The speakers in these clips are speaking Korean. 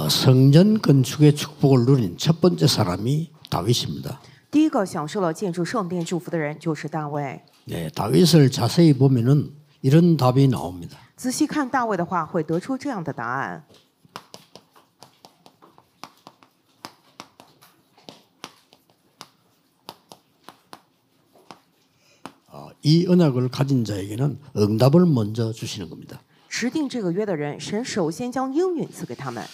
성전 건축의 축복을 누린 첫 번째 사람이 다윗입니다. 第一个享受了建筑圣殿祝福的人就是大卫。 네, 다윗을 자세히 보면은 이런 답이 나옵니다. 仔细看大卫的话，会得出这样的答案。 이 언약을 가진 자에게는 응답을 먼저 주시는 겁니다. 持定这个约的人，神首先将应允赐给他们。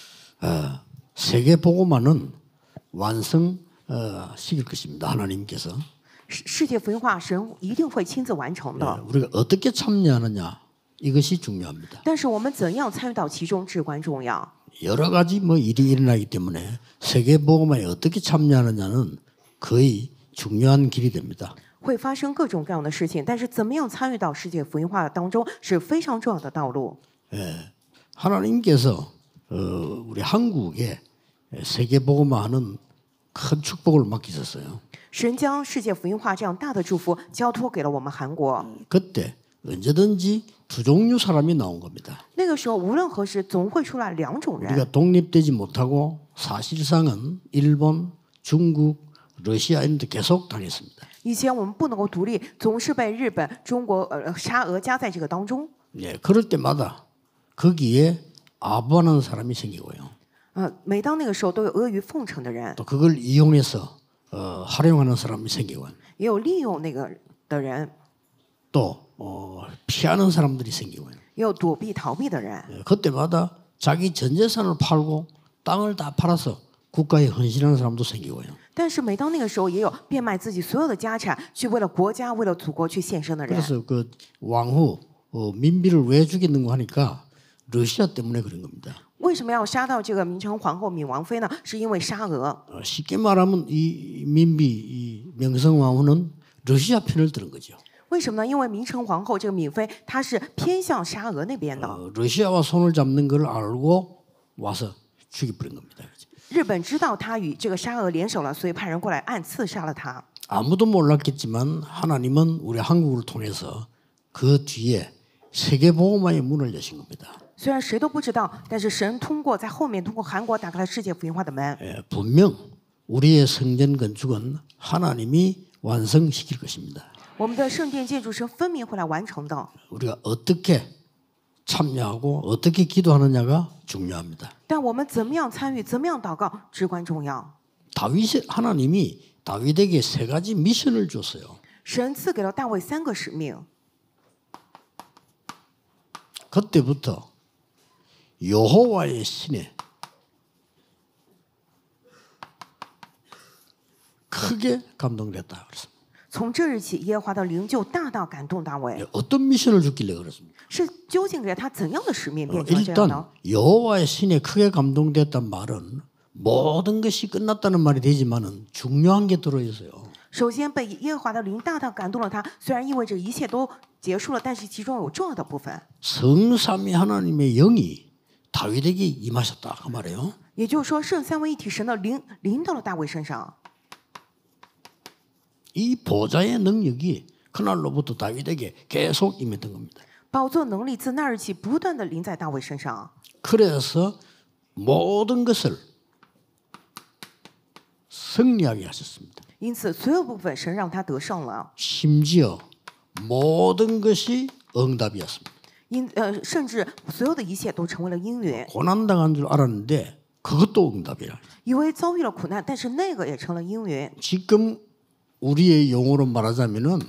세계 복음화는 완성 시킬 것입니다. 하나님께서. 世界福音化，神一定会亲自完成的。 우리가 어떻게 참여하느냐 이것이 중요합니다. 但是我们怎样参与到其中至关重要。 여러 가지 일이 일어나기 때문에 세계 복음화에 어떻게 참여하느냐는 거의 중요한 길이 됩니다. 会发生各种各样的事情，但是怎么样参与到世界福音化当中是非常重要的道路。 하나님께서 우리 한국에 세계 복음화하는 큰 축복을 맡기셨어요. 神将世界福音化这样大的祝福交托给了我们韩国。 그때 언제든지 두 종류 사람이 나온 겁니다. 那个时候，无论何时，总会出来两种 우리가 人。 독립되지 못하고 사실상은 일본, 중국, 러시아 이런 데 계속 당했습니다. 以前我们不能够独立，总是被日本、中国、沙俄夹在这个当中。 예, 그럴 때마다 거기에 아부하는 사람이 생기고요. 每当那个时候，都有阿谀奉承的人， 또 그걸 이용해서 활용하는 사람이 생기고 也有利用那个的人， 또 피하는 사람들이 생기고요. 也有躲避逃避的人。 예, 그때마다 자기 전 재산을 팔고 땅을 다 팔아서 국가에 헌신하는 사람도 생기고요. 但是每当那个时候，也有变卖自己所有的家产，去为了国家、为了祖国去献身的人。 그래서 그 왕후 민비를 왜 죽였는가 하니까 러시아 때문에 그런 겁니다. 为什么要杀到这个明成皇后闵王妃呢？是因为沙俄。 쉽게 말하면 이 민비, 이 명성 왕후는 러시아 편을 드는 거죠. 为什么呢？因为明成皇后这个闵妃，她是偏向沙俄那边的。 러시아와 손을 잡는 걸 알고 와서 죽여버린 겁니다. 日本知道她与这个沙俄联手了，所以派人过来暗刺杀了她。 아무도 몰랐겠지만 하나님은 우리 한국을 통해서 그 뒤에 세계 복음화의 문을 여신 겁니다. 虽然谁都不知道，但是神在后面通过韩国打开了世界福音化的门。 분명 우리의 성전 건축은 하나님이 완성시킬 것입니다. 我们的圣殿建筑是分明会来完成的。 우리가 어떻게 참여하고 어떻게 기도하느냐가 중요합니다. 但我们怎么样参与，怎么样祷告，至关重要。 하나님이 다윗에게 세 가지 미션을 줬어요. 神赐给了大卫3个使命。 그때부터 여호와의 신에 크게 감동됐다 그랬습니다. 从这日起，耶和华的灵就大大感动大卫。 어떤 미션을 줬길래 그렇습니까? 是究竟给他怎样的使命变成了这样 일단 呢？ 여호와의 신에 크게 감동됐단 말은 모든 것이 끝났다는 말이 되지만은 중요한 게 들어 있어요. 首先，被耶和华的灵大大感动了他，虽然意味着一切都结束了，但是其中有重要的部分。 성삼위 하나님의 영이 다윗에게 임하셨다 그 말이에요. 也就是说，圣三位一体神的灵临到了大卫身上。 이 보좌의 능력이 그날로부터 다윗에게 계속 임했던 겁니다. 宝座能力自那日起不断的临在大卫身上， 그래서 모든 것을 승리하게 하셨습니다. 因此所有部分神让他得胜了， 심지어 모든 것이 응답이었습니다. 甚至所有的一切都成为了应允。 고난당한 줄 알았는데 그것도 응답이라. 以为遭遇了苦难，但是那个也成了应允。 지금 우리의 용어로 말하자면은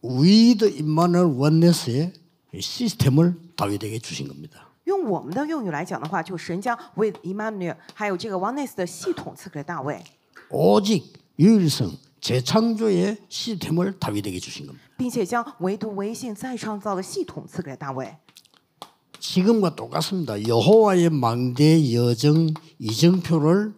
위드 임마누엘 원네스의 시스템을 다윗에게 주신 겁니다. 用我们的用语来讲的话，就神将 with Emmanuel 还有这个 oneness 的系统赐给了大卫， 오직 유일성 재창조의 시스템을 다윗에게 주신 겁니다. 并且将唯独唯信再创造的系统赐给了大卫。 지금과 똑같습니다. 여호와의 망대 여정 이정표를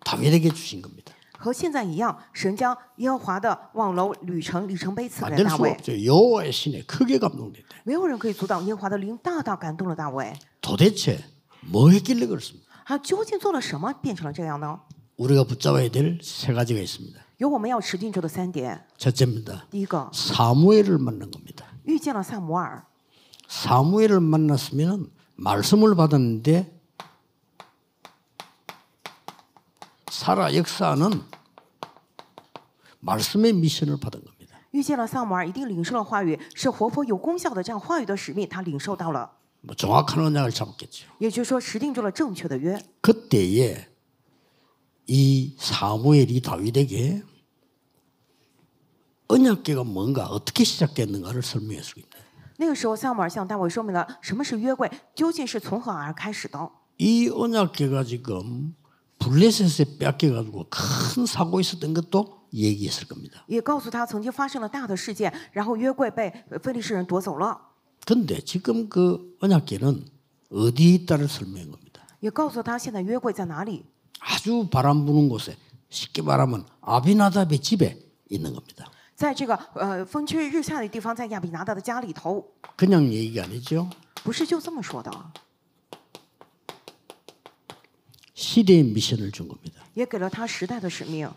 다윗에게 주신 겁니다. 和现在一样，神将耶和华的望楼里程碑赐给了 만들 大 수 卫。 없죠. 여호와의 신에 크게 감동됐다. 没有人可以阻挡耶和华的灵大大感动了大卫。 도대체 뭐 했길래 그렇습니까? 他究竟做了什么，变成了这样呢？ 우리가 붙잡아야 될 세 가지가 있습니다. 有我们要持定住的3点。 첫째입니다. 第一个， 사무엘을 만난 겁니다. 遇见了撒母耳， 사무엘을 만났으면 말씀을 받았는데 사라 역사는 말씀의 미션을 받은 겁니다. 遇见了撒母耳，一定领受了话语，是活泼有功效的这样话语的使命，他领受到了， 뭐 정확한 언약을 잡았겠죠. 也就是说持定住了正确的约。 그때에 이 사무엘이 다윗에게 언약궤가 뭔가 어떻게 시작됐는가를 설명해 주고 있다. 那个时候，撒母耳向大卫说明了什么是约柜，究竟是从何而开始的。 이 언약궤가 지금 블레셋에 뺏겨가지고 큰 사고 있었던 것도 얘기했을 겁니다. 也告诉他曾经发生了大的事件，然后约柜被非利士人夺走了， 근데 지금 그 언약궤는 어디에 있다를 설명한 겁니다. 也告诉他现在约柜在哪里。 아주 바람 부는 곳에 쉽게 말하면 아비나답의 집에 있는 겁니다. 在这个风吹日下的地方，在亚比拿达的家里头， 그냥 얘기가 아니죠. 不是就这么说的， 시대의 미션을 준 겁니다. 也给了他时代的使命，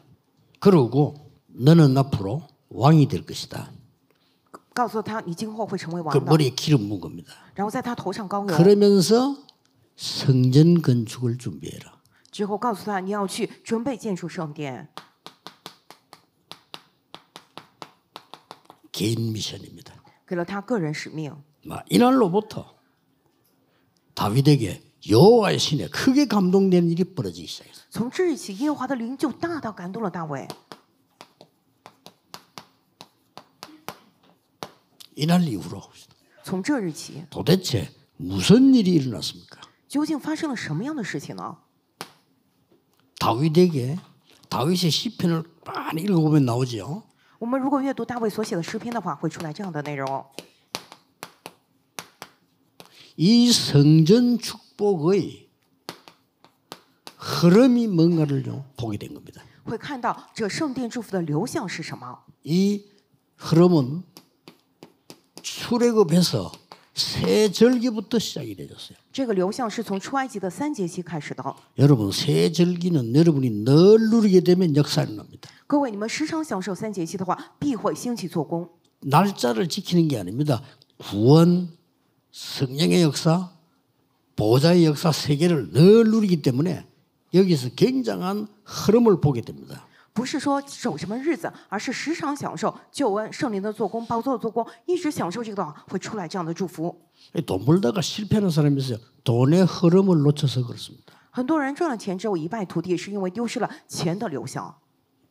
그러고 너는 앞으로 왕이 될 것이다. 告诉他你今后会成为 그 王的， 머리에 기름 부은 겁니다. 然后在他头上膏油， 그러면서 성전 건축을 준비해라. 之后告诉他你要去准备建筑圣殿， 개인 미션입니다. 给了他个人使命。 이날로부터 다윗에게 여호와의 신에 크게 감동되는 일이 벌어지기 시작했어요. 从这日起，耶和华的灵就大大感动了大卫。 이날 이후로 从这日起， 도대체 무슨 일이 일어났습니까? 究竟发生了什么样的事情呢？ 다윗에게 다윗의 시편을 많이 읽어보면 나오죠. 我们如果阅读大卫所写的诗篇的话，会出来这样的内容： 이 성전 축복의 흐름이 뭔가를 좀 보게 된 겁니다. 会看到这圣殿祝福的流向是什么。 이 흐름은 출애굽에서 새 절기부터 시작이 되었어요. 这个流向是从出埃及的3节期开始的。 여러분 새 절기는 여러분이 늘 누리게 되면 역사 일어납니다. 各位，你们时常享受3节期的话，必会兴起做工。 날짜를 지키는 게 아닙니다. 구원, 성령의 역사, 보좌의 역사 세 개를 늘 누리기 때문에 여기서 굉장한 흐름을 보게 됩니다. 不是说守什么日子，而是时常享受救恩、圣灵的做工、宝座的做工，一直享受这个的话，会出来这样的祝福。 돈 벌다가 실패하는 사람이 있어요. 돈의 흐름을 놓쳐서 그렇습니다. 很多人赚了钱之后一败涂地，是因为丢失了钱的流向。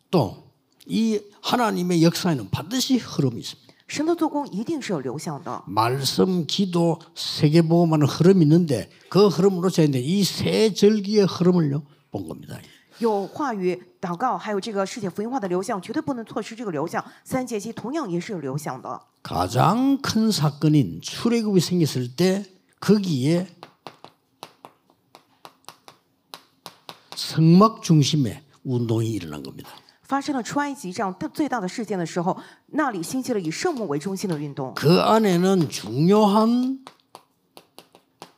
또 이 하나님의 역사에는 반드시 흐름이 있습니다. 神的做工一定是有流向的。 말씀, 기도, 세계보험하는 흐름이 있는데 그 흐름을 놓쳐야 되는데 이 세 절기의 흐름을요 본 겁니다. 有话语、祷告，还有这个世界福音化的流向，绝对不能错失这个流向。3节期同样也是有流向的。 가장 큰 사건인 출애굽이 생겼을 때 거기에 성막 중심의 운동이 일어난 겁니다. 发生了出埃及这样最大的事件的时候，那里兴起了以圣幕为中心的运动。 그 안에는 중요한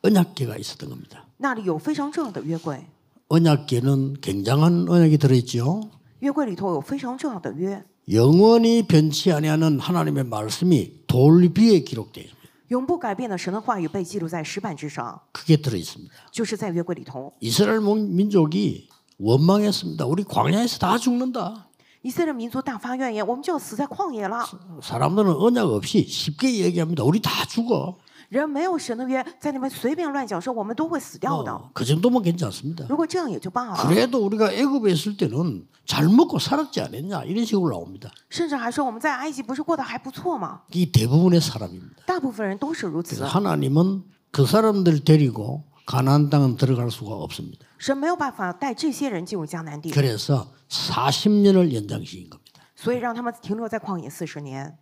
언약궤가 있었던 겁니다. 那里有非常重要的约柜， 언약궤는 굉장한 언약이 들어있죠. 约柜里头有非常重要的约， 영원히 변치 아니하는 하나님의 말씀이 돌 위에 기록되어 있습니다. 永不改变的神的话语被记录在石板之上， 그게 들어있습니다. 就是在约柜里头。 이스라엘 민족이 원망했습니다. 우리 광야에서 다 죽는다. 以色列民族大发怨言，我们就要死在旷野了。 사람들은 언약 없이 쉽게 얘기합니다. 우리 다 죽어. 人没有神的约，在那边随便乱讲说我们都会死掉的。 그 정도면 괜찮습니다. 如果这样也就罢了， 그래도 우리가 애굽에 있을 때는 잘 먹고 살았지 않았냐 이런 식으로 나옵니다. 甚至还说我们在埃及不是过得还不错吗？ 이 대부분의 사람입니다. 大部分人都是如此 그래서 。 하나님은 그 사람들 데리고 가나안 땅은 들어갈 수가 없습니다. 神没有办法带这些人进入迦南地， 그래서 40년을 연장시킨 겁니다. 所以让他们停留在旷野40年。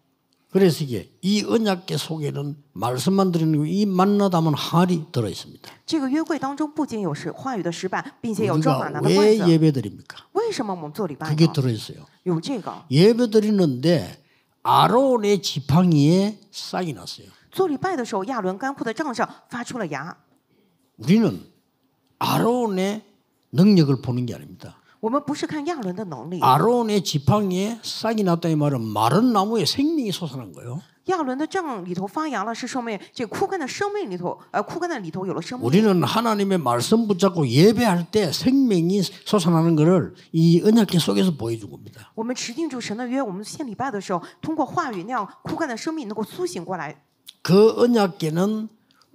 그래서 이게 이 언약궤 속에는 말씀만 들어있는 이 만나 담은 항아리 들어 있습니다. 这个约柜当中不仅有话语的石板，并且有装满 우리가 了的罐 왜 子。 예배드립니까? 为什么我们做礼拜 그게 呢？ 들어 있어요. 有这个 예배드리는데 아론의 지팡이에 싹이 났어요. 做礼拜的时候，亚伦干枯的杖上发出了芽。 우리는 아론의 능력을 보는 게 아닙니다. 我们不是看亚伦的能力， 아론의 지팡이에 싹이 났다 이 말은 마른 나무에 생명이 솟아난 거예요. 亚伦的杖里头发芽了，是说明这枯干的生命里头，枯干的里头有了生命。 우리는 하나님의 말씀 붙잡고 예배할 때 생명이 솟아나는 것을 이 언약궤 속에서 보여준 겁니다. 我们持定住神的约，我们献礼拜的时候，通过话语那样枯干的生命能够苏醒过来。 그 언약궤는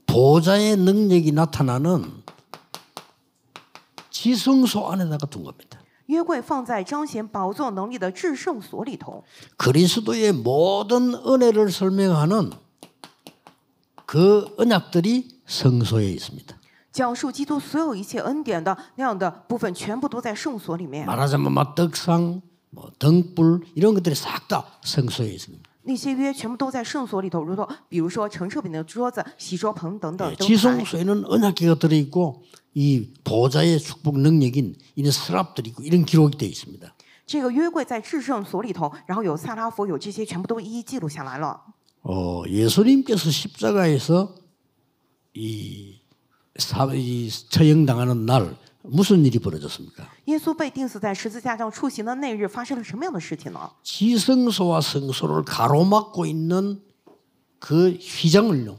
보좌의 능력이 나타나는 지성소 안에다가 둔 겁니다. 约柜放在彰显宝座能力的至圣所里头， 그리스도의 모든 은혜를 설명하는 그 언약들이 성소에 있습니다. 讲述基督所有一切恩典的那样的部分，全部都在圣所里面。 말하자면 막 떡상, 뭐 등불 이런 것들이 싹 다 성소에 있습니다. 那些约全部都在圣所里头，如同比如说陈设饼的桌子、洗桌盆等等灯台。 지성소에는 언약궤가 들어있고 이 보좌의 축복 능력인 이런 스랍들이 있고 이런 기록이 되어 있습니다. 这个约柜在至圣所里头，然后有萨拉佛，有这些全部都一一记录下来了。 예수님께서 십자가에서 이 처형당하는 날 무슨 일이 벌어졌습니까? 耶稣被钉死在十字架上处刑的那日，发生了什么样的事情呢？ 지성소와 성소를 가로막고 있는 그 휘장을요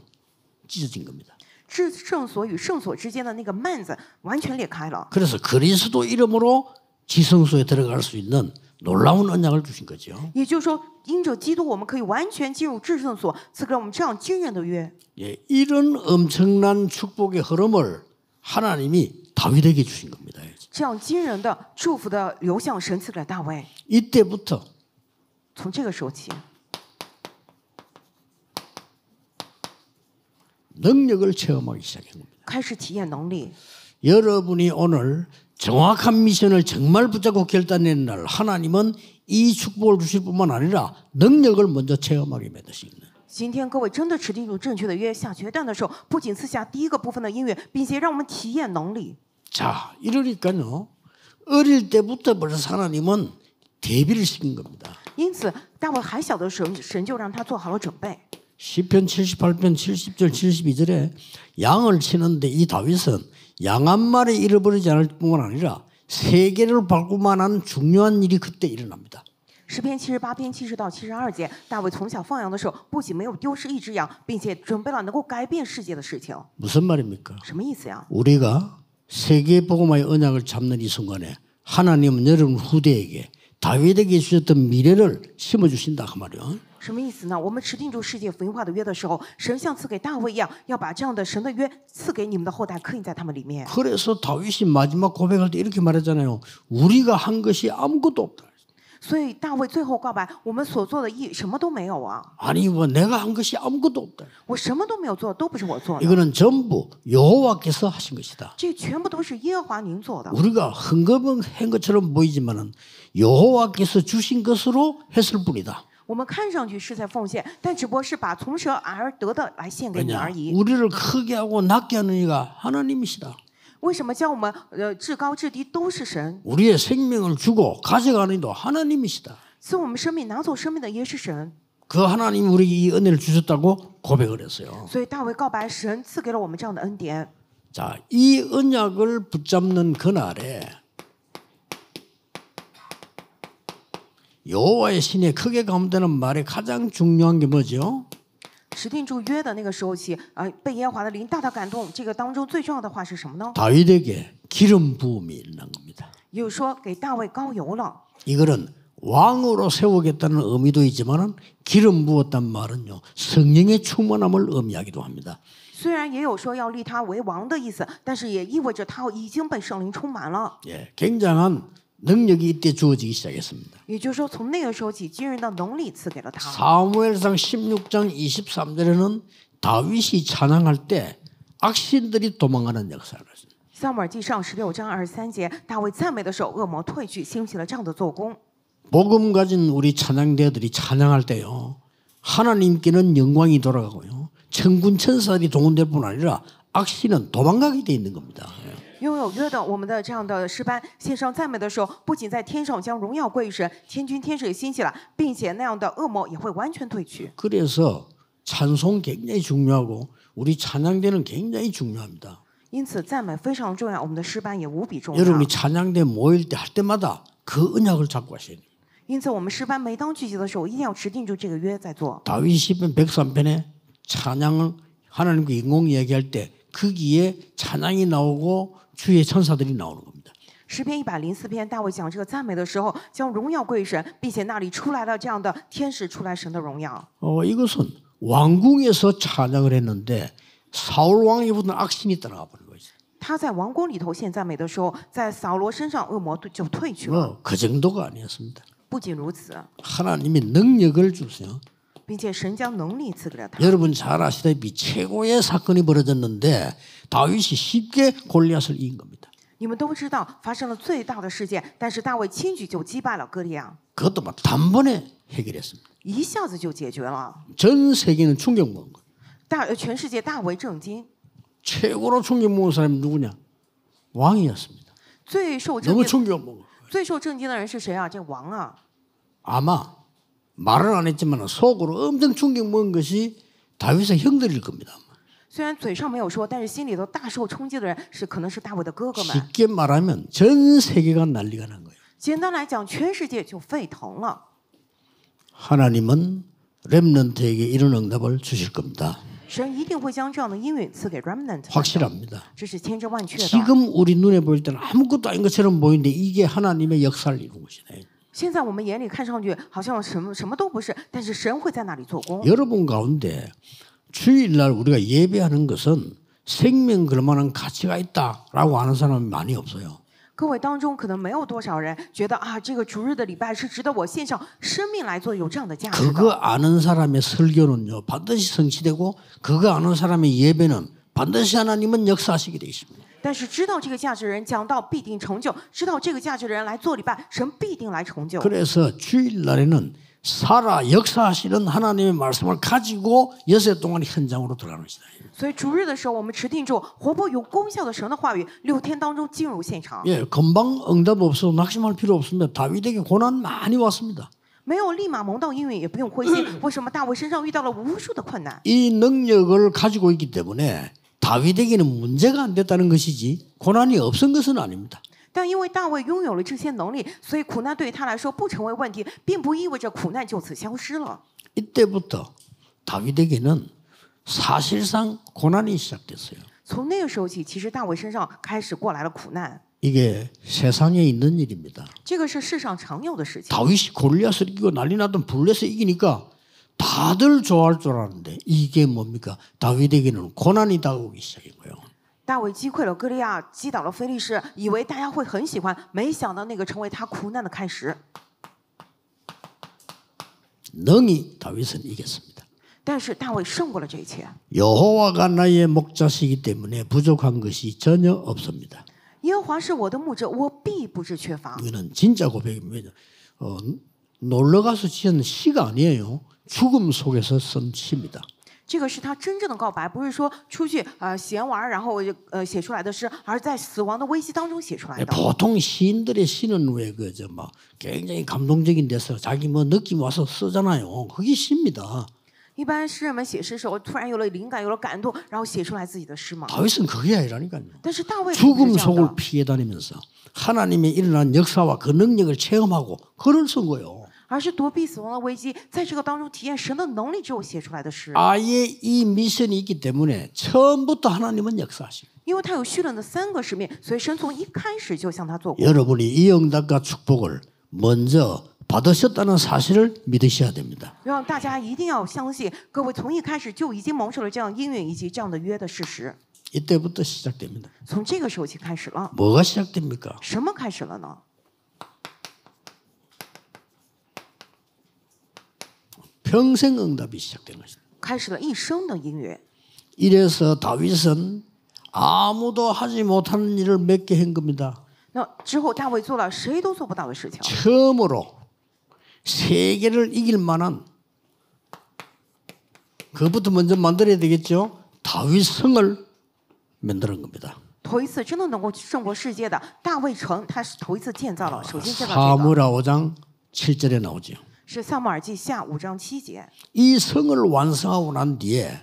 찢어진 겁니다. 至圣所与圣所之间的那个幔子完全裂开了。 그래서 그리스도 이름으로 지성소에 들어갈 수 있는 놀라운 언약을 주신 거죠. 也就是说，因着基督，我们可以完全进入至圣所，赐给我们这样惊人的约。 예, 이런 엄청난 축복의 흐름을 하나님이 다윗에게 주신 겁니다. 这样惊人的祝福的流向，神赐给了大卫。 이때부터 从这个时候起， 능력을 체험하기 시작한 겁니다. 开始体验能力。 여러분이 오늘 정확한 미션을 정말 붙잡고 결단내는 날 하나님은 이 축복을 주실 뿐만 아니라 능력을 먼저 체험하게 만드시는 今天各位真的持定住正确的约，下决断的时候，不仅赐下第一个部分的音乐，并且让我们体验能力。 자, 이러니까요. 어릴 때부터 벌써 하나님은 대비를 시킨 겁니다. 因此，大卫还小的时候，神就让他做好了准备。 시편 78편 70절 72절에 양을 치는데 이 다윗은 양 한 마리 잃어버리지 않을 뿐만 아니라 세계를 밟고만 한 중요한 일이 그때 일어납니다. 诗篇78篇70到72节，大卫从小放羊的时候，不仅没有丢失一只羊，并且准备了能够改变世界的事情。 무슨 말입니까? 什么意思呀？ 우리가 세계 복음화의 언약을 잡는 이 순간에 하나님은 여러분 후대에게 다윗에게 주셨던 미래를 심어주신다 그 말이요. 什么意思呢？我们持定住世界福音化的约的时候，神像赐给大卫一样，要把这样的神的约赐给你们的后代，刻印在他们里面。 그래서 다윗이 마지막 고백할 때 이렇게 말했잖아요. 우리가 한 것이 아무것도 없다. 所以大卫最后告白：我们所做的义什么都没有啊！ 아니 뭐 내가 한 것이 아무것도 없다. 我什么都没有做，都不是我做的， 이거는 전부 여호와께서 하신 것이다. 这全部都是耶和华您做的。 우리가 흥금한 것처럼 보이지만은 여호와께서 주신 것으로 했을 뿐이다. 我们看上去是在奉献，但只不过是把从神而得的来献给你 왜냐? 而已。 우리를 크게 하고 낮게 하는 이가 하나님이시다. 为什么叫我们至高至低都是神？ 우리의 생명을 주고 가져가는 이도 하나님이시다. 赐我们生命拿走生命的也是神。 그 하나님 우리에게 이 은혜를 주셨다고 고백을 했어요. 所以大卫告白，神赐给了我们这样的恩典。 자, 이 언약을 붙잡는 그날에 여호와의 신에 크게 감되는 말에 가장 중요한 게 뭐죠? 持定住约的那个时候起，被耶和华的灵大大感动。这个当中最重要的话是什么呢？ 다윗에게 기름 부음이 일어난 겁니다. 也就是说给大卫膏油了。 이거는 왕으로 세우겠다는 의미도 있지만은 기름 부었단 말은요 성령의 충만함을 의미하기도 합니다. 虽然也有说要立他为王的意思，但是也意味着他已经被圣灵充满了。 예, 굉장한 능력이 이때 주어지기 시작했습니다. 也就是说，从那个时候起，惊人的能力赐给了他。 사무엘상 16장 23절에는 다윗이 찬양할 때 악신들이 도망가는 역사를 했습니다. 撒母耳记上16章23节，大卫赞美的时候，恶魔退去，兴起了这样的做工。 복음 가진 우리 찬양대들이 찬양할 때요 하나님께는 영광이 돌아가고요 천군 천사들이 동원될 뿐 아니라 악신은 도망가게 돼 있는 겁니다. 拥有约的我们的这样的诗班献上赞美的时候，不仅在天上将荣耀归于神，天君天使也兴起了，并且那样的恶魔也会完全退去。 그래서 찬송 굉장히 중요하고 우리 찬양대는 굉장히 중요합니다. 因此赞美非常重要，我们的诗班也无比重要。 여러분이 찬양대 모일 때 할 때마다 그 언약을 잡고 하셔야 돼요. 因此我们诗班每当聚集的时候，一定要持定住这个约在做。 다윗 시편 103편에 찬양을 하나님과 인공 이야기할 때 거기에 찬양이 나오고 주의 천사들이 나오는 겁니다. 诗篇104篇，大卫讲这个赞美的时候，将荣耀归神，并且那里出来了这样的天使出来神的荣耀。 이것은 왕궁에서 찬양을 했는데 사울 왕이 붙은 악신이 따라가 버린 거죠. 他在王宫里头献赞美的时候，在扫罗身上恶魔就退去了。 그 정도가 아니었습니다. 不仅如此， 하나님이 능력을 주세요. 并且神将能力赐给了他。 여러분 잘 아시다시피 최고의 사건이 벌어졌는데 다윗이 쉽게 골리앗을 이긴 겁니다. 你们都知道发生了最大的事件，但是大卫轻举就击败了歌利亚， 그것도 막 단번에 해결했습니다. 一下子就解决了。 전 세계는 충격 먹은 거예요. 全世界大为震惊。 최고로 충격 먹은 사람이 누구냐? 왕이었습니다. 最受震 너무 惊、 충격 먹은 거예요. 最受震惊的人是谁啊？这王啊！ 아마 말은 안 했지만 속으로 엄청 충격 먹은 것이 다윗의 형들일 겁니다. 虽然嘴上没有说，但是心里头大受冲击的人可能是大卫的哥哥们。 쉽게 말하면 전 세계가 난리가 난 거예요. 简单来讲，全世界就沸腾了。 하나님은 렘넌트에게 이런 응답을 주실 겁니다. 神一定会将这样的应允赐给 remnant， 확실합니다. 这是千真万确的。 지금 우리 눈에 보일 때는 아무것도 아닌 것처럼 보이는데 이게 하나님의 역사를 이루는 것이네. 现在我们眼里看上去好像什么都不是，但是神会在那里做工。 여러분 가운데 주일날 우리가 예배하는 것은 생명 걸 만한 가치가 있다라고 하는 사람이 많이 없어요. 各位当中可能没有多少人觉得啊，这个主日的礼拜是值得我献上生命来做，有这样的价值 그거 的。 아는 사람의 설교는요 반드시 성취되고 그거 아는 사람의 예배는 반드시 하나님은 역사하시게 되어 있습니다. 但是知道这个价值的人讲道必定成就，知道这个价值的人来做礼拜，神必定来成就。 그래서 주일날에는 살아 역사하시는 하나님의 말씀을 가지고 여섯 동안 현장으로 들어가는 것이다. 所以主日的时候，我们持定住活泼有功效的神的话语，6天当中进入现场。 예, 금방 응답 없어도 낙심할 필요 없습니다. 다윗에게 고난 많이 왔습니다. 没有立马蒙到应允，也不用灰心。为什么大卫身上遇到了无数的困难？ 이 능력을 가지고 있기 때문에 다윗에게는 문제가 안 됐다는 것이지 고난이 없은 것은 아닙니다. 但因为大卫拥有了这些能力，所以苦难对于他来说不成为问题，并不意味着苦难就此消失了。 이때부터 다윗에게는 사실상 고난이 시작됐어요. 从那个时候起，其实大卫身上开始过来了苦难， 이게 세상에 있는 일입니다. 这个是世上常有的事情。 다윗이 골리앗을 이기고 난리 났던 블레셋 이기니까 다들 좋아할 줄 알았는데 이게 뭡니까? 다윗에게는 고난이 다가오기 시작한 거예요. 大卫击溃了歌利亚，击倒了非利士，以为大家会很喜欢，没想到那个成为他苦难的开始。 능히 다윗은 이겼습니다. 但是大卫胜过了这一切。 여호와가 나의 목자시기 때문에 부족한 것이 전혀 없습니다. 耶和华是我的牧者，我必不致缺乏。 이거는 진짜 고백입니다. 놀러 가서 지은 시가 아니에요. 죽음 속에서 쓴 시입니다. 这个是他真正的告白，不是说出去闲玩然后写出来的诗，而在死亡的危机当中写出来的。 보통 시인들의 시는 왜 그저 막 굉장히 감동적인 데서 자기 뭐 느낌 와서 쓰잖아요. 그게 시입니다. 一般诗人们写诗的时候，突然有了灵感，有了感动，然后写出来自己的诗嘛。 다윗은 그게 아니라니까요. 但是大卫不是 죽음 这样 속을 的， 피해 다니면서 하나님의 일어난 역사와 그 능력을 체험하고 글을 쓴 거예요. 而是躲避死亡的危机，在这个当中体验神的能力之后写出来的诗。 아예 이 미션이 있기 때문에 처음부터 하나님은 역사하시고 因为他有虚冷的3个使命，所以神从一开始就向他做过。 여러분이 이 응답과 축복을 먼저 받으셨다는 사실을 믿으셔야 됩니다. 让大家一定要相信，各位从一开始就已经蒙受了这样应允以及这样的约的事实。 이때부터 시작됩니다. 从这个时候起开始了， 뭐가 시작됩니까? 什么开始了呢？ 평생 응답이 시작된 것입니다. 开始了一生的应允。 이래서 다윗은 아무도 하지 못하는 일을 몇 개 한 겁니다. 那之后大卫做了谁都做不到的事情， 처음으로 세계를 이길 만한 그것부터 먼저 만들어야 되겠죠. 다윗 성을 만드는 겁니다. 头一次真的能够胜过世界的大卫城，他是头一次建造了，首先建造这个 사무엘하 5장 7절에 나오죠. 是撒母耳记下5章7节。 이 성을 완성하고 난 뒤에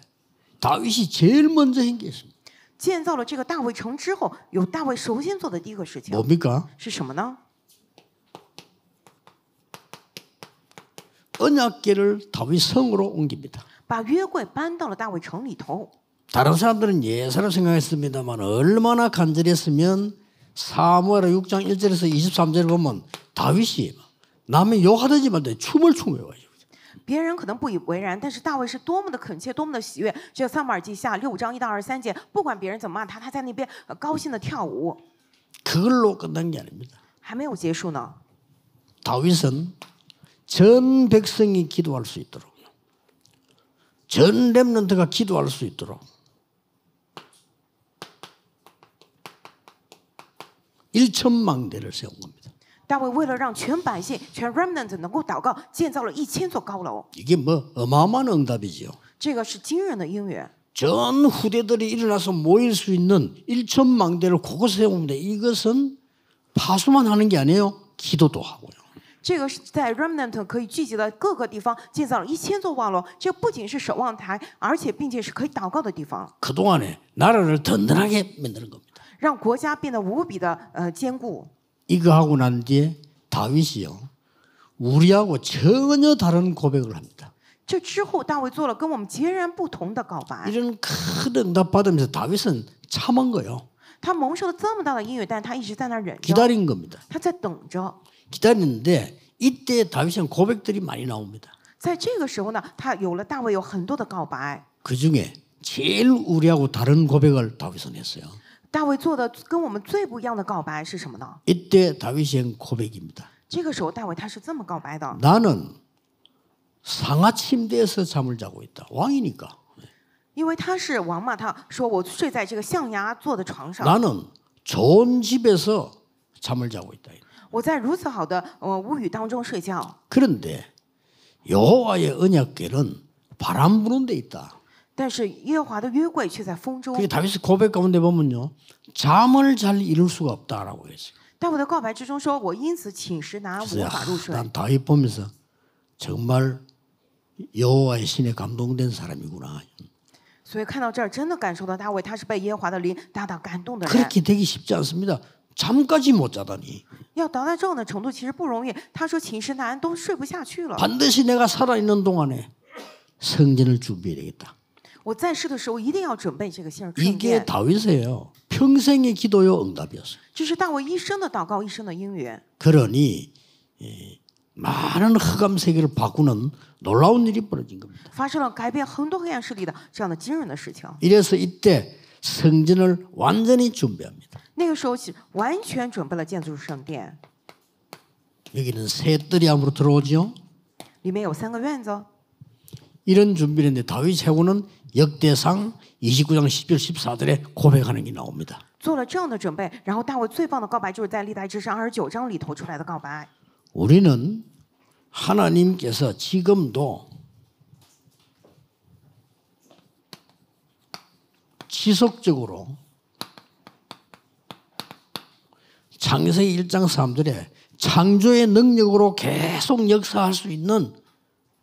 다윗이 제일 먼저 한 게 있습니다. 建造了这个大卫城之后，有大卫首先做的第一个事情 뭡니까? 是什么呢？ 언약궤를 다윗 성으로 옮깁니다. 把约柜搬到了大卫城里头。 다른 사람들은 예사로 생각했습니다만 얼마나 간절했으면 사무엘하 6장 1절에서 23절을 보면 다윗이 남의 욕하든지 말든지 춤을 추고요. 别人可能不以为然，但是大卫是多么的恳切，多么的喜悦。这撒母耳记下6章1到23节，不管别人怎么骂他，他在那边高兴的跳舞。 그걸로 끝난 게 아닙니다. 还没有结束呢。 다윗은 전 백성이 기도할 수 있도록 전 렘넌트가 기도할 수 있도록 1,000망대를 세운 겁니다. 大卫为了让全百姓、全 remnant 能够祷告，建造了1000座高楼。 이게 뭐 어마어마한 응답이지요. 这个是惊人的应允。 전 후대들이 일어나서 모일 수 있는 1,000망대를 곳곳에 세우는데 이것은 파수만 하는 게 아니에요. 기도도 하고요. 这个是在 remnant 可以聚集的各个地方建造了1000座望楼。这不仅是守望台，而且并且是可以祷告的地方， 그동안에 나라를 든든하게 만드는 겁니다. 让国家变得无比的坚固。 이거 하고 난 뒤에 다윗이요. 우리하고 전혀 다른 고백을 합니다. 这之后，大卫做了跟我们截然不同的告白。 이런 큰 응답 받으면서 다윗은 참은 거예요. 他蒙受了这么大的应允，但他一直在那儿忍着， 기다린 겁니다. 他在等着。 기다리는데 이때 다윗은 고백들이 많이 나옵니다. 在这个时候呢，他有了大卫有很多的告白。 그중에 제일 우리하고 다른 고백을 다윗은 했어요. 大卫做的跟我们最不一样的告白是什么呢？ 이때 다윗이 한 고백입니다. 这个时候，大卫他是这么告白的： 나는 상하 침대에서 잠을 자고 있다. 왕이니까. 因为他是王嘛，他说我睡在这个象牙做的床上， 나는 좋은 집에서 잠을 자고 있다. 我在如此好的屋宇当中睡觉。 그런데 여호와의 언약궤는 바람 부는 데 있다. 但是耶和华的约柜却在风中。 그게 다윗의 고백 가운데 보면요. 잠을 잘 이룰 수가 없다라고 했어요. 大卫的告白之中说：“我因此寝食难安， 그래서 无法入睡。 난 다윗 보면서 정말 여호와의 신에 감동된 사람이구나. ”所以看到这儿，真的感受到大卫他是被耶和华的灵大大感动的人。 그렇게 되기 쉽지 않습니다. 잠까지 못 자다니. 要达到这样的程度，其实不容易。他说寝食难安，都睡不下去了。 반드시 내가 살아있는 동안에 성전을 준비해야 되겠다. 我在世的时候一定要准备这个圣 이게 殿。 다윗이에요. 평생의 기도요 응답이었어요. 这是大卫一生的祷告，一生的应允。 그러니 많은 흑암 세계를 바꾸는 놀라운 일이 벌어진 겁니다. 发生了改变很多黑暗势力的这样的惊人的事情。 이래서 이때 성전을 완전히 준비합니다. 那个时候是完全准备了建筑圣殿， 여기는 새 뜰이 암으로 들어오죠. 里面有3个院子。 이런 준비를 했는데 다윗 최고는 역대상 29장 10절 14절에 고백하는 게 나옵니다. 做了这样的准备，然后大卫最棒的告白就是在历代志上29章里头出来的告白。 우리는 하나님께서 지금도 지속적으로 창세기 1장 3절에 창조의 능력으로 계속 역사할 수 있는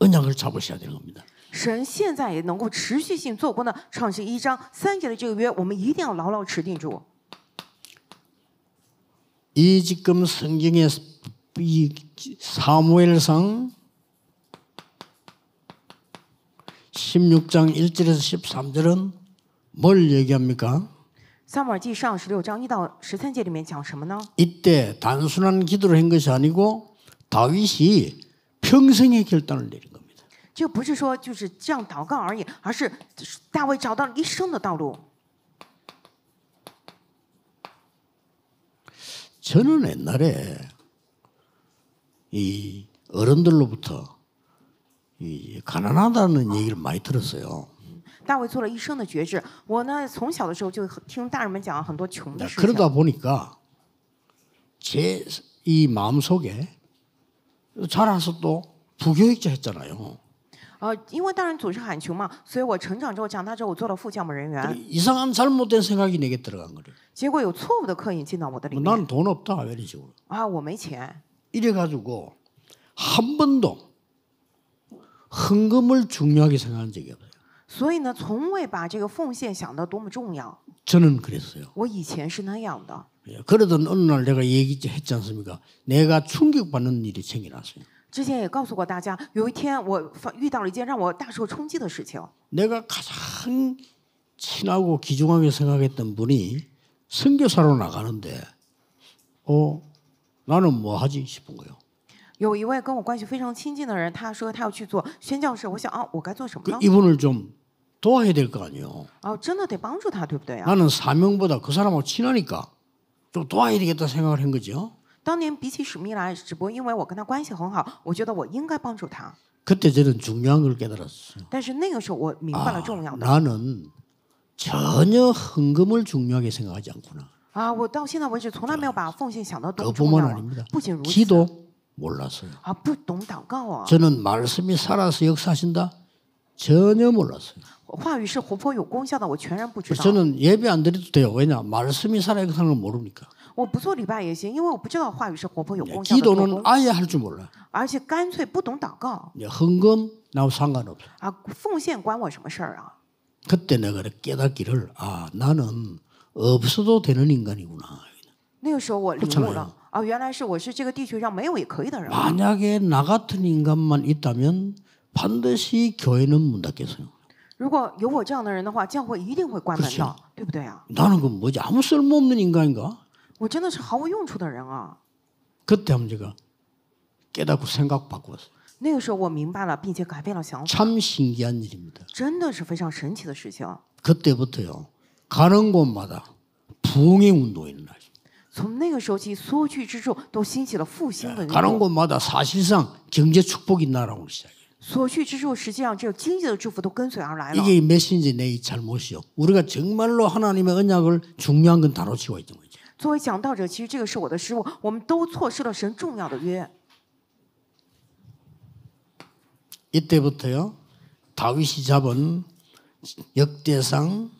언약을 잡으셔야 되는 겁니다. 神现在也能够持续性做工的创世1章3节的这个约，我们一定要牢牢持定住。 이 지금 성경의 이 사무엘상 16장 1절에서 13절은 뭘 얘기합니까? 撒母耳记上16章1到13节里面讲什么呢？ 이때 단순한 기도를 한 것이 아니고 다윗이 평생의 결단을 내린 겁니다. 这个不是说就是这样祷告而已，而是大卫找到了一生的道路。 저는 옛날에 이 어른들로부터 이 가난하다는 얘기를 많이 들었어요. 大卫做了一生的决志。我呢，从小的时候就听大人们讲很多穷的事情。 그러다 보니까 제 이 마음 속에 자라서 또 부교육자 했잖아요. 因为大人总是喊穷嘛，所以我成长之后、长大之后，我做了副教牧人员。 이상한 잘못된 생각이 내게 들어간 거예요. 结果有错误的刻印进到我的里面。 나는 돈 없다 이런 식으로. 我没钱。 이래가지고 한 번도 헌금을 중요하게 생각한 적이 없어요. 所以呢，从未把这个奉献想得多么重要。 저는 그랬어요. 我以前是那样的， 그러던 어느 날 내가 얘기했지 않습니까? 내가 충격받는 일이 생겨났어요. 之前也告诉过大家，有一天我遇到了一件让我大受冲击的事情。 내가 가장 친하고 귀중하게 생각했던 분이 선교사로 나가는데 나는 뭐 하지 싶은 거예요. 有一位跟我关系非常亲近的人，他说他要去做宣教士，我想啊，我该做什么 그 呢？ 이분을 좀 도와야 될 거 아니에요. 真的得帮助他，对不对啊？ 나는 사명보다 그 사람하고 친하니까 좀 도와야 되겠다 생각을 한 거죠. 当年比起使命来，只不过因为我跟他关系很好，我觉得我应该帮助他。 그때 저는 중요한 걸 깨달았어요. 但是那个时候我明白了重要的 나는 전혀 헌금을 중요하게 생각하지 않구나. 我到现在为止从来没有把奉献想得多么 그뿐만 重要啊。 아닙니다. 不仅如此， 기도 몰랐어요. 不懂祷告啊， 저는 말씀이 살아서 역사하신다 전혀 몰랐어요. 话语是活泼有功效的，我全然不知道。 저는 예배 안 드려도 돼요. 왜냐? 말씀이 살아 역사하는 걸 모르니까. 我不做礼拜也行，因为我不知道话语是活泼有功效的做 기도는 工， 아예 할 줄 몰라. 而且干脆不懂祷告 헌금 나하고 상관없어. 奉献关我什么事儿啊？ 그때 내가 깨닫기를 나는 없어도 되는 인간이구나. 那个时候我领悟了原来是我是这个地球上没有也可以的人。 만약에 나 같은 인간만 있다면 반드시 교회는 문 닫겠어요. 如果有我这样的人的话，教会一定会关门的，对不对啊？ 나는 그 뭐지 아무 쓸모없는 인간인가? 我真的是毫无用处的人啊！ 그때 한번 제가 깨닫고 생각 바꾸었어요. 那个时候我明白了，并且改变了想法， 참 신기한 일입니다. 真的是非常神奇的事情。 그때부터요. 가는 곳마다 부흥의 운동이 일어나요. 从那个时候起，所去之处都兴起了复兴的运 가는 动。 곳마다 사실상 경제 축복이 날아오기 시작해요. 所去之处，实际上只有经济的祝福都跟随而来了。 이게 메신저 내 잘못이요. 우리가 정말로 하나님의 언약을 중요한 건 다 놓치고 있던 거죠. 作为讲道者，其实这个是我的失误，我们都错失了神重要的约。 이때부터요. 다윗이 잡은 역대상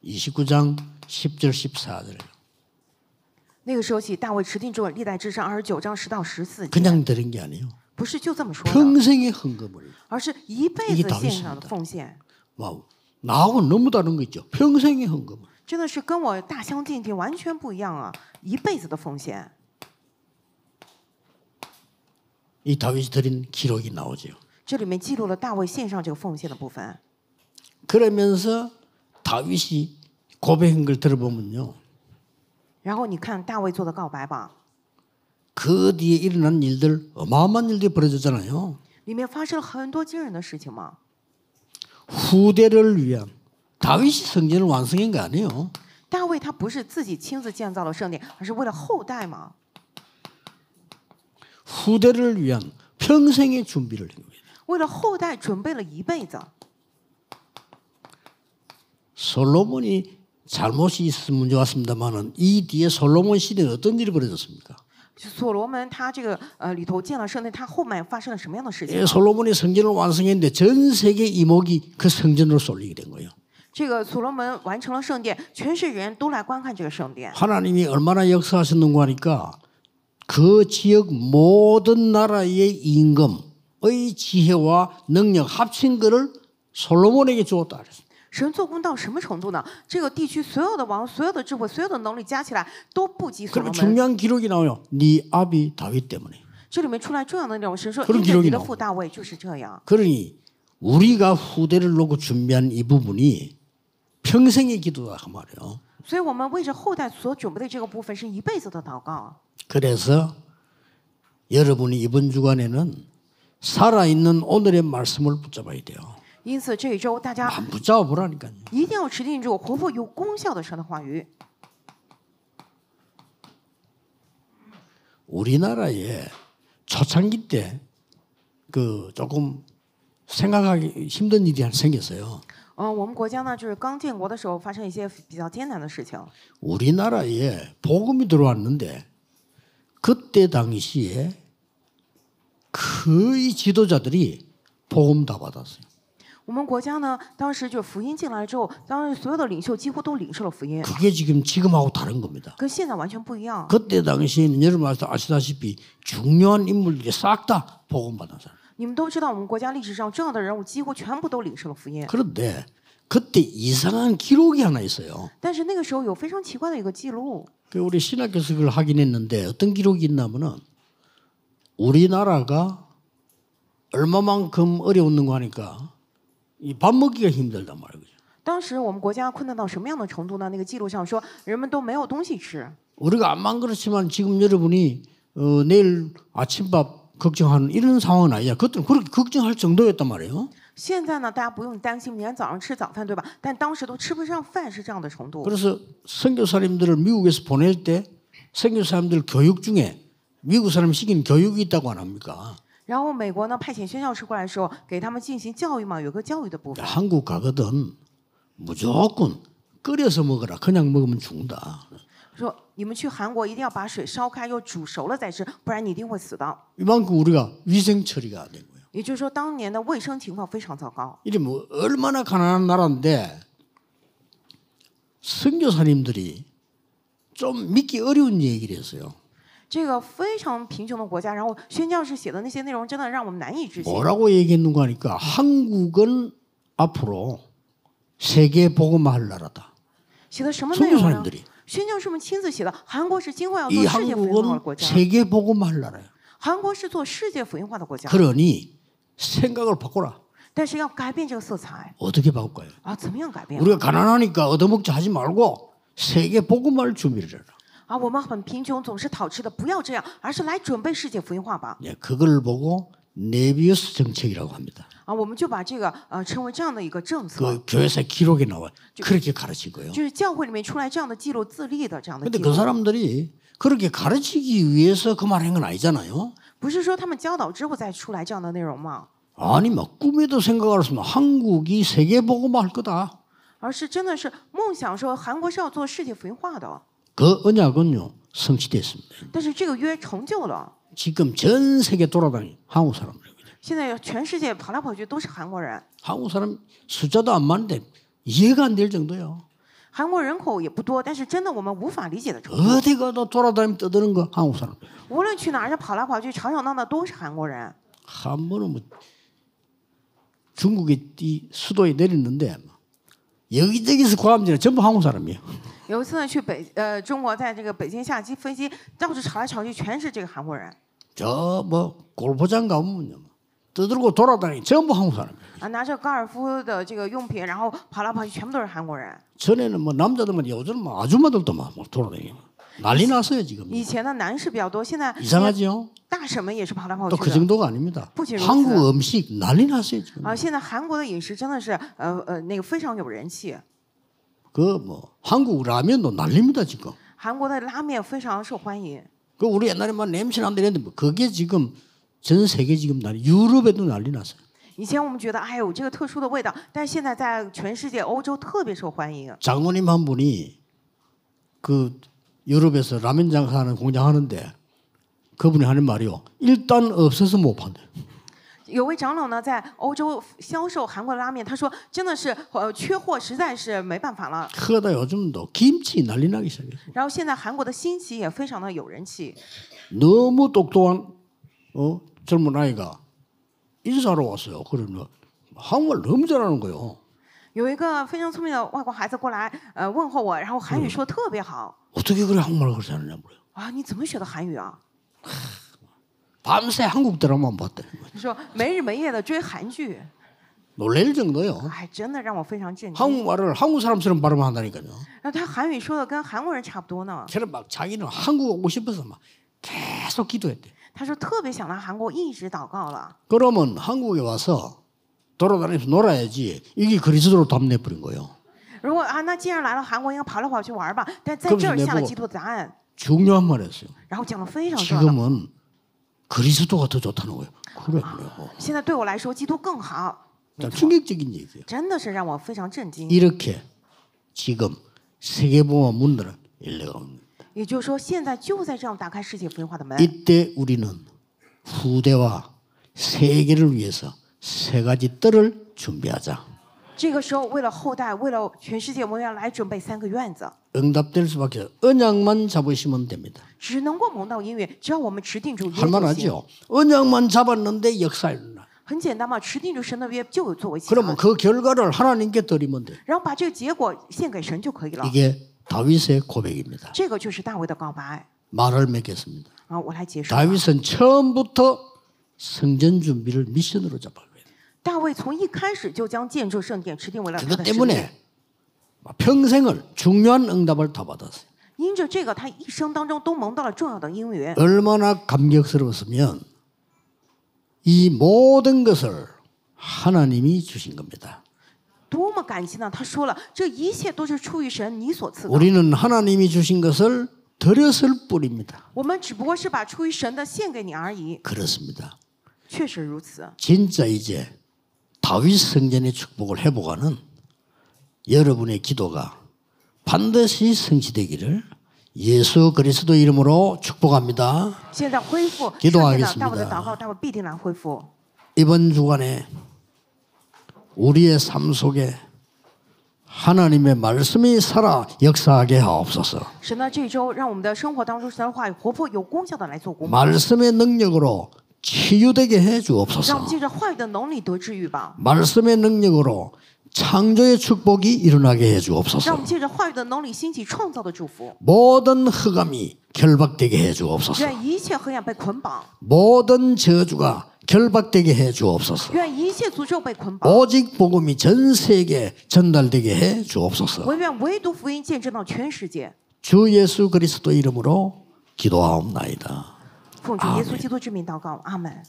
29장 10절 14절. 那个时候起，大卫持定住了历代志上29章10到14节， 그냥 들은 게 아니에요. 不是就这么说的， 평생의 헌금을. 而是一辈 이게 子 다윗입니다 献上的奉献， 와우. 나하고 너무 다른 거 있죠. 평생의 헌금을. 真的是跟我大相径庭，完全不一样啊！一辈子的奉献， 이 다윗이 드린 기록이 나오죠. 这里面记录了大卫献上这个奉献的部分。 그러면서 다윗이 고백한 걸 들어보면요. 然后你看大卫做的告白吧， 그 뒤에 일어난 일들 어마어마한 일들이 벌어졌잖아요. 里面发生了很多惊人的事情嘛。 후대를 위한 다윗이 성전을 완성한 거 아니에요. 大卫他不是自己亲自建造了圣殿，而是为了后代嘛。 후대를 위한 평생의 준비를 한 거예요. 为了后代准备了一辈子。 솔로몬이 잘못이 있으면 문제 왔습니다만은 이 뒤에 솔로몬 시대에 어떤 일이 벌어졌습니까? 所罗门他这个里头建了圣殿，他后面发生了什么样的事情 예, ？ 솔로몬이 성전을 완성했는데 전 세계 이목이 그 성전으로 쏠리게 된 거예요. 这个所罗门完成了圣殿，全世界人都来观看这个圣殿。 하나님이 얼마나 역사하셨는가 하니까 그 지역 모든 나라의 임금의 지혜와 능력 합친 것을 솔로몬에게 주었다 그랬어요. 神做工到什么程度呢？这个地区所有的王、所有的智慧、所有的能力加起来都不及所 그리고 罗门。 중요한 기록이 나와요. 네 아비 다윗 때문에. 这里面出来重要的内容，神说 그런 因着 기록이 你的 나옵니다 父大卫就是这样。 그러니 우리가 후대를 놓고 준비한 이 부분이 평생의 기도다 그 말이에요. 所以我们为着后代所准备的这个部分是一辈子的祷告。 그래서 여러분이 이번 주간에는 살아있는 오늘의 말씀을 붙잡아야 돼요. 因此这一周大家 안 붙잡아 보라니까요. 一定要持定住活泼有功效的神的话语。 우리나라에 초창기 때 그 조금 생각하기 힘든 일이 하나 생겼어요. 我们国家呢，就是刚建国的时候发生一些比较艰难的事情。 우리나라에 복음이 들어왔는데 그때 당시에 거의 지도자들이 복음 다 받았어요. 我们国家呢，当时就福音进来之后，当时所有的领袖几乎都领受了福音， 그게 지금하고 다른 겁니다. 跟现在完全不一样。 그때 당시에는 여러분 아시다시피 중요한 인물들이 싹 다 복음 받은 사람. 你们都知道，我们国家历史上重要的人物几乎全部都领受了福音。 그런데 그때 이상한 기록이 하나 있어요. 但是那个时候有非常奇怪的一个记录， 그 우리 신학교에서 그걸 확인했는데 어떤 기록이 있냐면은 우리나라가 얼마만큼 어려웠는가 하니까 이 밥 먹기가 힘들단 말이에요. 当时我们国家困难到什么样的程度呢？那个记录上说，人们都没有东西吃。 우리가 암만 그렇지만 지금 여러분이 내일 아침밥 걱정하는 이런 상황은 아니야. 그때는 그렇게 걱정할 정도였단 말이에요. 现在呢，大家不用担心明天早上吃早饭，对吧？但当时都吃不上饭，是这样的程度。 그래서 선교사님들을 미국에서 보낼 때 선교사님들 교육 중에 미국 사람이 시킨 교육이 있다고 안 합니까? 然后美国呢派遣宣教士过来的时候，给他们进行教育嘛，有个教育的部分。 한국 가거든 무조건 끓여서 먹어라. 그냥 먹으면 죽는다. 说你们去韩国一定要把水烧开，又煮熟了再吃，不然你一定会死的。 이만큼 우리가 위생 처리가 된 거예요. 也就是说，当年的卫生情况非常糟糕。 이게 뭐 얼마나 가난한 나라인데 선교사님들이 좀 믿기 어려운 얘기를 했어요. 这个非常贫穷的国家，然后宣教士写的那些内容，真的让我们难以置信。 뭐라고 얘기했는가 하니까 한국은 앞으로 세계 복음화할 나라다. 写的什么内容呢？ 선교사님들이 宣教士们亲自写的，韩国是今后要 이 做世界福音化的 한국은 国家， 세계 복음화할 나라야. 韩国是做世界福音化的国家， 그러니 생각을 바꿔라. 但是要改变这个色彩 어떻게 바꿀까요? 啊，怎么样改变？ 우리가 가난하니까 얻어먹자 하지 말고 세계 복음화를 준비를 해라. 啊，我们很贫穷，总是讨吃的，不要这样，而是来准备世界福音化吧。 예, 그걸 보고 네비우스 정책이라고 합니다. 啊，我们就把这个称为这样的一个政策， 그 교회사 기록에 나와 그렇게 가르친 거예요. 就是教会里面出来这样的记录自立的这样的 근데 记 그 录， 사람들이 그렇게 가르치기 위해서 그 말한 건 아니잖아요. 不是说他们教导之后再出来这样的内容吗？ 아니 막 꿈에도 생각할 수 없는 한국이 세계 복음화할 거다. 而是真的是梦想说韩国是要做世界福音化的， 그 언약은요 성취됐습니다. 但是这个约成就了。 지금 전 세계 돌아다니는 한국 사람들입니다. 现在全世界跑来跑去都是韩国人， 한국 사람 숫자도 안 많은데 이해가 안 될 정도요. 韩国人口也不多，但是真的我们无法理解的程度。 어디 가도 돌아다니면 떠드는 거 한국 사람. 无论去哪儿，跑来跑去，吵吵闹闹都是韩国人。 한 번은 뭐 중국의 이 수도에 내렸는데 여기저기서 과감지는 전부 한국 사람이에요. 有一次呢，去中国，在这个北京下机飞机，到处吵来吵去，全是这个韩国人 저 뭐 골프장 가면요 떠들고 돌아다니 전부 한국 사람이에요. 啊，拿着高尔夫的这个用品，然后跑来跑去，全部都是韩国人。 전에는 뭐 남자들만 요즘은 뭐 아줌마들도 막 돌아다니고 난리 났어요 지금. 以前的男士比较多，现在 이상하죠? 大婶们也是跑来跑 또 去 그 的。 정도가 아닙니다. 부지런히 한국 했어요. 음식 난리 났어요 지금. 啊，现在韩国的饮食真的是那个非常有人气， 그 뭐 한국 라면도 난립니다 지금. 韩国的拉面非常受欢迎。 그 우리 옛날에 막 냄새 난다 이랬는데 뭐 그게 지금 전 세계 지금 난리 유럽에도 난리 났어요. 以前我们觉得哎呦这个特殊的味道，但是现在在全世界欧洲特别受欢迎。 장모님 한 분이 그 유럽에서 라면 장사하는 공장 하는데 그분이 하는 말이요. 일단 없어서 못 판대. 有位长老呢，在欧洲销售韩国拉面，他说真的是缺货，实在是没办法了。 그러다 요즘도 김치 난리 나기 시작했어요. 然后现在韩国的兴起也非常的有人气。 너무 똑똑한 젊은 아이가 인사하러 왔어요. 그러면 한국말 너무 잘하는 거예요. 有一个非常聪明的外国孩子过来问候我，然后韩语说特别好。 어떻게 그래 한국말 그렇게 잘하냐 물어요. 啊，你怎么学的韩语啊？ 밤새 한국 드라마만 봤대. 他说没日没夜的追韩剧， 놀랄 정도요. 哎，真的让我非常震惊。 한국말을 한국 사람처럼 발음한다니까요. 然后他韩语说的跟韩国人差不多呢。 걔는 막 자기는 한국 오고 싶어서 막 계속 기도했대. 他说特别想来韩国，一直祷告了。 그러면 한국에 와서 돌아다니면서 놀아야지. 이게 그리스도로 답내버린 거예요. 如果啊，那既然来了韩国，应该跑来跑去玩吧。但在这儿下了基督的答案， 중요한 말이었어요. 然后讲了非常重要的。 지금은 그리스도가 더 좋다는 거예요. 그래 그래요. 现在对我来说，基督更好， 참 충격적인 얘기예요. 真的是让我非常震惊。 이렇게 지금 세계보험 문들을 열려가고 있습니다. 也就是说，现在就在这样打开世界福音化的门。 이때 우리는 후대와 세계를 위해서 세 가지 뜰을 준비하자. 这个时候，为了后代，为了全世界，我们要来准备3个院子。 응답될 수밖에 없어요. 언약만 잡으시면 됩니다. 只能够蒙到音乐，只要我们持定住约就行。 할만하죠. 언약만 잡았는데 역사 일어나. 很简单嘛，持定着神的约就有作为期。 그러면 그 결과를 하나님께 드리면 돼. 然后把这个结果献给神就可以了。 이게 다윗의 고백입니다. 这个就是大卫的告白。 말을 맺겠습니다. 啊，我来结束。 다윗은 처음부터 성전 준비를 미션으로 잡았어요. 大卫从一开始就将建筑圣殿持定为了他 그것 的使命。 때문에 평생을 중요한 응답을 다 받았어요. 因着这个，他一生当中都蒙到了重要的应允。 얼마나 감격스러웠으면 이 모든 것을 하나님이 주신 겁니다. 多么感激呢！他说了，这一切都是出于神你所赐的。 우리는 하나님이 주신 것을 드렸을 뿐입니다. 我们只不过是把出于神的献给你而已。 그렇습니다. 确实如此。 진짜 이제 다윗 성전의 축복을 회복하는 여러분의 기도가 반드시 성취되기를 예수 그리스도 이름으로 축복합니다. 现在恢复 기도하겠습니다. 大卫的祷告，大卫必定来恢复。 이번 주간에 우리의 삶 속에 하나님의 말씀이 살아 역사하게 하옵소서. 神呢，这周让我们的生活当中神的话语活泼有功效的来做工， 말씀의 능력으로 치유되게 해 让我 주옵소서. 们借着话语的能力得治愈吧， 말씀의 능력으로 창조의 축복이 일어나게 해 让我 주옵소서. 们借着话语的能力兴起创造的祝福， 모든 흑암이 결박되게 해 주옵소서. 愿一切黑暗被捆绑， 모든 저주가 결박되게 해 주옵소서. 愿一切诅咒被捆绑， 오직 복음이 전 세계에 전달되게 해 주옵소서. 唯独福音见证到全世界。 주 예수 그리스도 이름으로 기도하옵나이다. 奉主耶稣基督之名祷告，阿门。